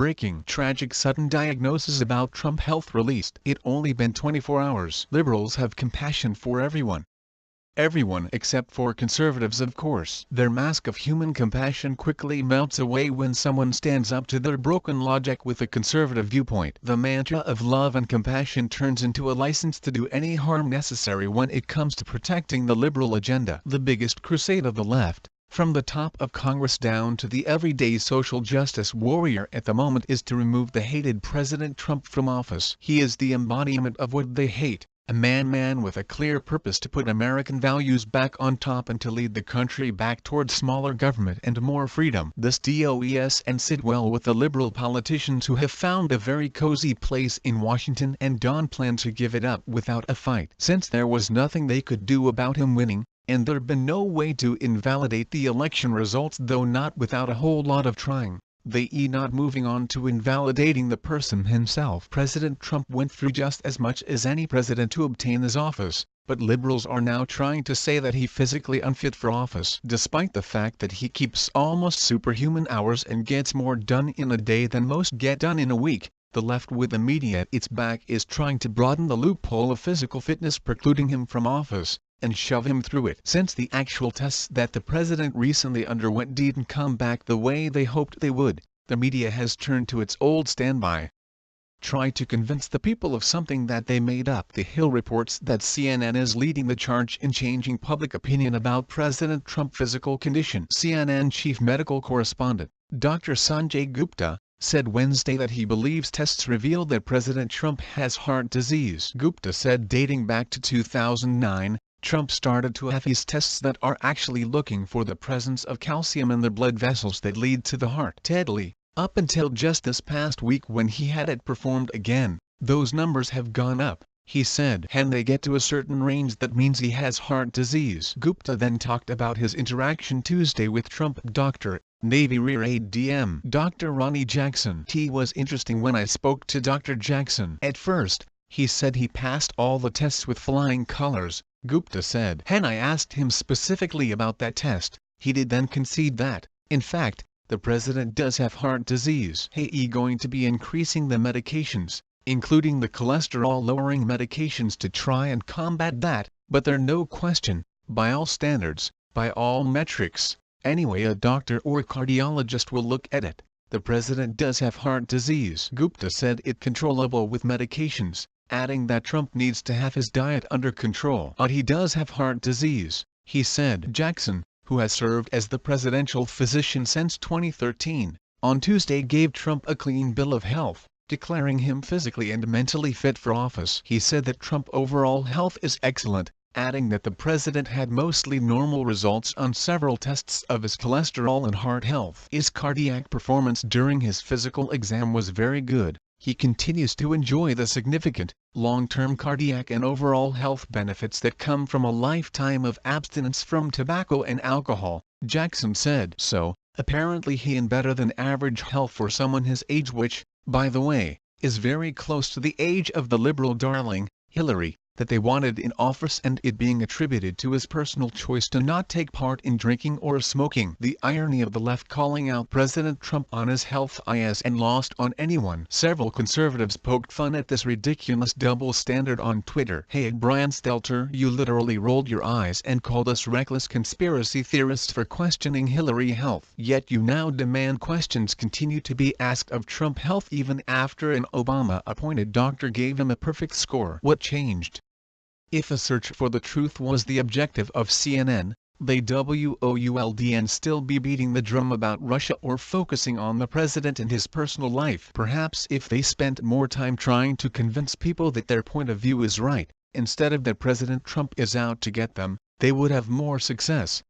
Breaking tragic sudden diagnosis about Trump health released. It only been 24 hours. Liberals have compassion for everyone. Everyone except for conservatives, of course. Their mask of human compassion quickly melts away when someone stands up to their broken logic with a conservative viewpoint. The mantra of love and compassion turns into a license to do any harm necessary when it comes to protecting the liberal agenda. The biggest crusade of the left, from the top of Congress down to the everyday social justice warrior at the moment, is to remove the hated President Trump from office. He is the embodiment of what they hate. A man with a clear purpose to put American values back on top and to lead the country back toward smaller government and more freedom. This does and sit well with the liberal politicians who have found a very cozy place in Washington and don't plan to give it up without a fight. Since there was nothing they could do about him winning, and there'd been no way to invalidate the election results, though not without a whole lot of trying, they not moving on to invalidating the person himself. President Trump went through just as much as any president to obtain his office, but liberals are now trying to say that he's physically unfit for office. Despite the fact that he keeps almost superhuman hours and gets more done in a day than most get done in a week, the left, with the media at its back, is trying to broaden the loophole of physical fitness precluding him from office, and shove him through it. Since the actual tests that the president recently underwent didn't come back the way they hoped they would, the media has turned to its old standby. Try to convince the people of something that they made up. The Hill reports that CNN is leading the charge in changing public opinion about President Trump's physical condition. CNN chief medical correspondent, Dr. Sanjay Gupta, said Wednesday that he believes tests reveal that President Trump has heart disease. Gupta said dating back to 2009, Trump started to have his tests that are actually looking for the presence of calcium in the blood vessels that lead to the heart. Steadily, up until just this past week when he had it performed again, those numbers have gone up, he said. And they get to a certain range, that means he has heart disease. Gupta then talked about his interaction Tuesday with Trump. Dr. Navy Rear ADM Dr. Ronnie Jackson. It was interesting when I spoke to Dr. Jackson. At first, he said he passed all the tests with flying colors, Gupta said. And I asked him specifically about that test. He did then concede that, in fact, the president does have heart disease. He's going to be increasing the medications, including the cholesterol-lowering medications, to try and combat that, but there's no question, by all standards, by all metrics, anyway a doctor or cardiologist will look at it, the president does have heart disease. Gupta said it controllable with medications, adding that Trump needs to have his diet under control. But he does have heart disease, he said. Jackson, who has served as the presidential physician since 2013, on Tuesday gave Trump a clean bill of health, declaring him physically and mentally fit for office. He said that Trump's overall health is excellent, adding that the president had mostly normal results on several tests of his cholesterol and heart health. His cardiac performance during his physical exam was very good. He continues to enjoy the significant, long-term cardiac and overall health benefits that come from a lifetime of abstinence from tobacco and alcohol, Jackson said. So, apparently he in better than average health for someone his age, which, by the way, is very close to the age of the liberal darling, Hillary, that they wanted in office, and it being attributed to his personal choice to not take part in drinking or smoking. The irony of the left calling out President Trump on his health is and lost on anyone. Several conservatives poked fun at this ridiculous double standard on Twitter. Hey Brian Stelter, you literally rolled your eyes and called us reckless conspiracy theorists for questioning Hillary health. Yet you now demand questions continue to be asked of Trump health even after an Obama-appointed doctor gave him a perfect score. What changed? If a search for the truth was the objective of CNN, they would and still be beating the drum about Russia or focusing on the president and his personal life. Perhaps if they spent more time trying to convince people that their point of view is right, instead of that President Trump is out to get them, they would have more success.